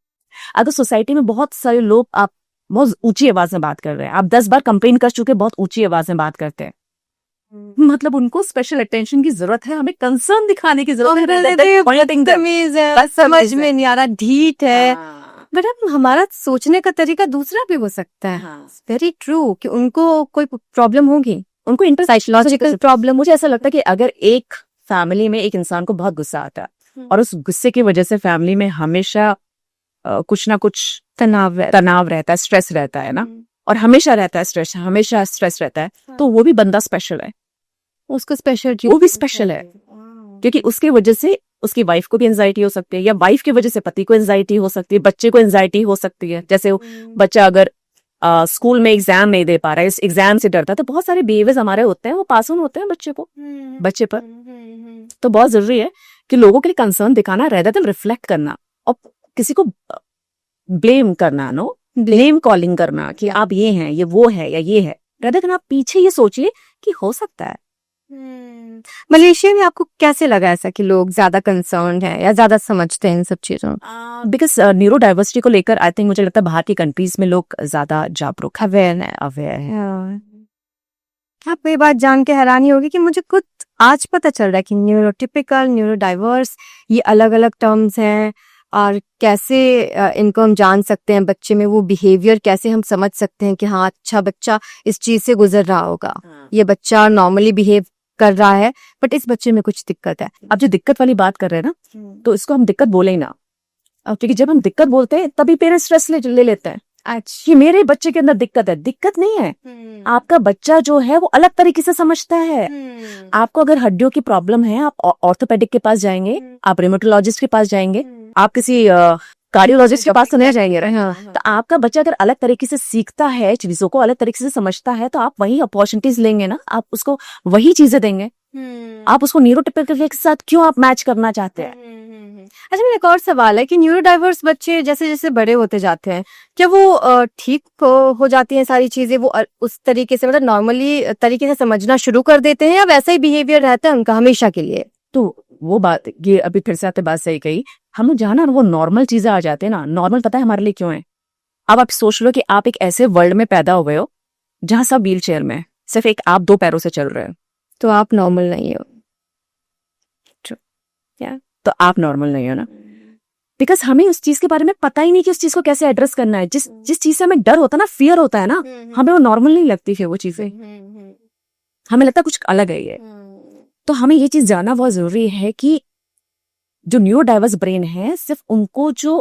अगर सोसाइटी में बहुत सारे लोग आप बहुत ऊंची आवाज में बात कर रहे हैं, आप 10 बार कंप्लेन कर चुके, बहुत ऊंची आवाज में बात करते हैं, मतलब उनको स्पेशल अटेंशन की जरूरत है, हमें कंसर्न दिखाने की जरूरत है। बदतमीज है, समझ में नहीं आ रहा, ढीठ है। बट अब हमारा सोचने का तरीका दूसरा भी हो सकता है। वेरी ट्रू कि उनको कोई प्रॉब्लम होगी, उनको साइकोलॉजिकल प्रॉब्लम। मुझे ऐसा लगता है कि अगर एक फैमिली में एक इंसान को बहुत गुस्सा आता है और उस गुस्से की वजह से फैमिली में हमेशा कुछ ना कुछ तनाव रहता है, स्ट्रेस रहता है ना, और हमेशा रहता है स्ट्रेस, हमेशा स्ट्रेस रहता है, तो वो भी बंदा स्पेशल है, उसको स्पेशल, वो भी स्पेशल है, क्योंकि उसकी वजह से उसकी वाइफ को भी एंजाइटी हो सकती है, या वाइफ की वजह से पति को एंजाइटी हो सकती है, बच्चे को एंजाइटी हो सकती है। जैसे बच्चा अगर स्कूल में एग्जाम नहीं दे पा रहा है, इस एग्जाम से डरता है, तो बहुत सारे बिहेवियर्स हमारे होते हैं, वो पास ऑन होते हैं बच्चे पर। तो बहुत जरूरी है कि लोगों के लिए कंसर्न दिखाना, रेदर देन रिफ्लेक्ट करना, और किसी को ब्लेम करना, ब्लेम कॉलिंग करना कि आप ये हैं, ये वो है, या ये है, रेदर देन आप पीछे ये सोचिए कि हो सकता है। मलेशिया में आपको कैसे लगा ऐसा कि लोग ज्यादा कंसर्न है या ज्यादा समझते हैं इन सब चीजों? बिकॉज न्यूरो डाइवर्सिटी को लेकर आई थिंक मुझे लगता है बाहर की कंट्रीज में लोग ज्यादा जागरूक, अवेयर है। आपको ये बात जान के हैरानी होगी कि मुझे खुद आज पता चल रहा है कि न्यूरोटिपिकल, न्यूरो डाइवर्स ये अलग अलग टर्म्स हैं, और कैसे इनको हम जान सकते हैं, बच्चे में वो बिहेवियर कैसे हम समझ सकते हैं कि हाँ अच्छा बच्चा इस चीज से गुजर रहा होगा, ये बच्चा नॉर्मली बिहेव कर रहा है बट इस बच्चे में कुछ दिक्कत है। अब जो दिक्कत वाली बात कर रहे हैं ना, तो इसको हम दिक्कत बोले ही ना, क्योंकि जब हम दिक्कत बोलते हैं तभी पेरेंट्स स्ट्रेस ले लेते हैं। अच्छा, कि मेरे बच्चे के अंदर दिक्कत है, दिक्कत नहीं है, आपका बच्चा जो है वो अलग तरीके से समझता है। आपको अगर हड्डियों की प्रॉब्लम है, आप ऑर्थोपेडिक के पास जाएंगे, आप रेमेटोलॉजिस्ट के पास जाएंगे, आप किसी कार्डियोलॉजिस्ट के पास तो नहीं जाएंगे। तो आपका बच्चा अगर अलग तरीके से सीखता है, चीजों को अलग तरीके से समझता है, तो आप वही अपॉर्चुनिटीज लेंगे ना, आप उसको वही चीजें देंगे। आप उसको न्यूरोटिपिकल के साथ क्यों आप मैच करना चाहते हैं? अच्छा, मेरा एक और सवाल है कि न्यूरो डाइवर्स बच्चे जैसे जैसे बड़े होते जाते हैं, क्या वो ठीक हो जाती हैं सारी चीजें, वो उस तरीके से मतलब नॉर्मली तरीके से समझना शुरू कर देते हैं, या वैसा ही बिहेवियर रहता है उनका हमेशा के लिए? तो वो बात, ये अभी फिर से आपने बात सही कही, हम जहाँ ना वो नॉर्मल चीजें आ जाते हैं ना, नॉर्मल पता है हमारे लिए क्यों है? अब आप सोच लो कि आप एक ऐसे वर्ल्ड में पैदा हुए हो जहां सब व्हील चेयर में, सिर्फ एक आप 2 पैरों से चल रहे हो, तो आप नॉर्मल नहीं हो। तो आप नॉर्मल नहीं हो ना, बिकॉज हमें उस चीज के बारे में पता ही नहीं कि उस चीज को कैसे एड्रेस करना है। जिस चीज से हमें डर होता है ना, फियर होता है ना, हमें वो नॉर्मल नहीं लगती फिर वो चीजें, हमें लगता है कुछ अलग है ये। तो हमें ये चीज जानना बहुत जरूरी है कि जो न्यूरो डाइवर्स ब्रेन है, सिर्फ उनको जो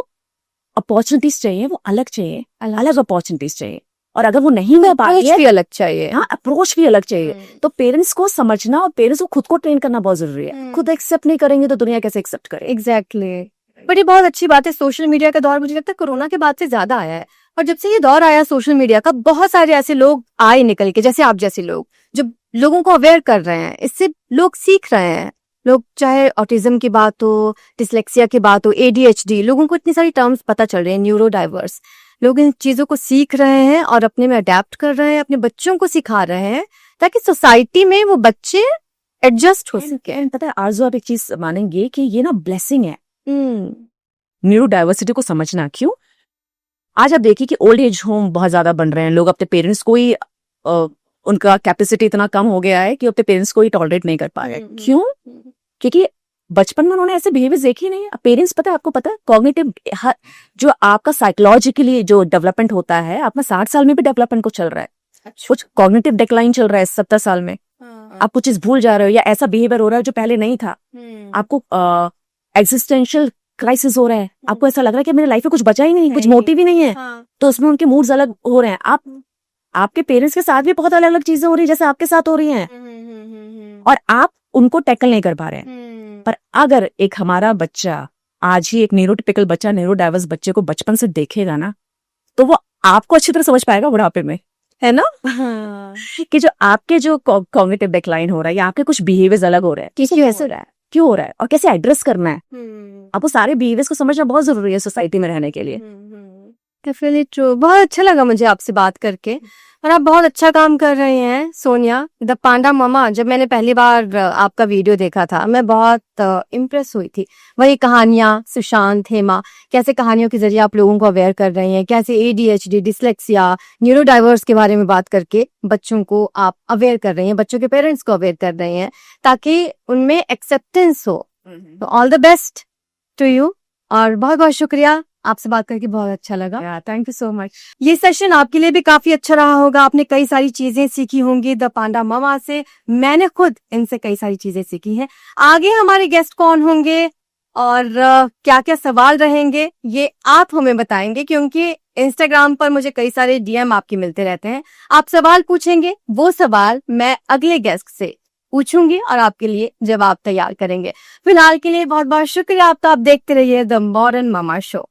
अपॉर्चुनिटीज चाहिए वो अलग चाहिए, अलग अपॉर्चुनिटीज चाहिए, और अगर वो नहीं मिल पा रही है, भी अलग चाहिए। हाँ, अप्रोच भी अलग चाहिए। तो पेरेंट्स को समझना और पेरेंट्स को खुद को ट्रेन करना बहुत जरूरी है। खुद एक्सेप्ट नहीं करेंगे तो दुनिया कैसे एक्सेप्ट करे? एग्जैक्टली। बट ये बहुत अच्छी बात है, सोशल मीडिया का दौर मुझे लगता है कोरोना के बाद से ज्यादा आया है, और जब से ये दौर आया सोशल मीडिया का, बहुत सारे ऐसे लोग आए निकल के, जैसे आप जैसे लोग जो लोगों को अवेयर कर रहे हैं, इससे लोग सीख रहे हैं। लोग, चाहे ऑटिज्म की बात हो, डिसलेक्सिया की बात हो, ADHD, लोगों को इतनी सारी टर्म्स पता चल रहे हैं, न्यूरो डाइवर्स, लोग इन चीजों को सीख रहे हैं और अपने में अडेप्ट कर रहे हैं, अपने बच्चों को सिखा रहे हैं, ताकि सोसाइटी में वो बच्चे एडजस्ट हो सके। पता है आरज़ू, आप एक चीज मानेंगे कि ये ना ब्लेसिंग है न्यूरो डाइवर्सिटी को समझना। क्यों? आज आप देखिए कि ओल्ड एज होम बहुत ज्यादा बन रहे हैं, लोग अपने पेरेंट्स को ही उनका कैपेसिटी इतना कम हो गया है कि अपने पेरेंट्स को ही टॉलरेट नहीं कर पा रहे। क्यों? क्योंकि बचपन में उन्होंने ऐसे बिहेवियर देखे नहीं। पेरेंट्स, पता है आपको, पता है कॉग्निटिव जो आपका साइकोलॉजिकली जो डेवलपमेंट होता है, आपका 60 साल में भी डेवलपमेंट को चल रहा है, कुछ कॉग्निटिव डिक्लाइन चल रहा है 70 साल में। आप कुछ चीज भूल जा रहे हो, या ऐसा बिहेवियर हो रहा है जो पहले नहीं था, आपको एग्जिस्टेंशियल क्राइसिस हो रहा है, आपको ऐसा लग रहा है कि मेरे लाइफ में कुछ बचा ही नहीं, कुछ मोटिव ही नहीं है, तो उसमें उनके मूड्स अलग हो रहे हैं। आपके पेरेंट्स के साथ भी बहुत अलग अलग चीजें हो रही है जैसे आपके साथ हो रही हैं, और आप उनको टैकल नहीं कर पा रहे हैं। पर अगर एक हमारा बच्चा आज ही एक न्यूरोटिपिकल बच्चा, न्यूरो डाइवर्स बच्चे को बचपन से देखेगा ना, तो वो आपको अच्छी तरह समझ पाएगा बुढ़ापे में, है ना? कि जो आपके जो कॉग्निटिव डिक्लाइन हो रहा है, या आपके कुछ बिहेवियर्स अलग हो रहे हैं, क्यों ऐसा हो रहा है, क्यों हो रहा है, और कैसे एड्रेस करना है, आपको सारे बिहेवियर्स को समझना बहुत जरूरी है सोसाइटी में रहने के लिए। Definitely true. बहुत अच्छा लगा मुझे आपसे बात करके। और आप बहुत अच्छा काम कर रहे हैं सोनिया। द पांडा मामा, जब मैंने पहली बार आपका वीडियो देखा था, मैं बहुत इम्प्रेस हुई थी। वही कहानियां, सुशांत, हेमा, कैसे कहानियों के जरिए आप लोगों को अवेयर कर रहे हैं, कैसे ADHD, डिसलेक्सिया, न्यूरो डाइवर्स के बारे में बात करके बच्चों को आप अवेयर कर रहे हैं, बच्चों के पेरेंट्स को अवेयर कर रहे हैं, ताकि उनमें एक्सेप्टेंस हो। तो all the best to you, और बहुत बहुत शुक्रिया, आपसे बात करके बहुत अच्छा लगा। Thank you so much. ये सेशन आपके लिए भी काफी अच्छा रहा होगा, आपने कई सारी चीजें सीखी होंगी द पांडा मामा से। मैंने खुद इनसे कई सारी चीजें सीखी हैं। आगे हमारे गेस्ट कौन होंगे और क्या क्या सवाल रहेंगे, ये आप हमें बताएंगे, क्योंकि इंस्टाग्राम पर मुझे कई सारे DM आपके मिलते रहते हैं। आप सवाल पूछेंगे, वो सवाल मैं अगले गेस्ट से पूछूंगी और आपके लिए जवाब तैयार करेंगे। फिलहाल के लिए बहुत बहुत शुक्रिया आपका। आप देखते रहिए द मॉडर्न मामा शो।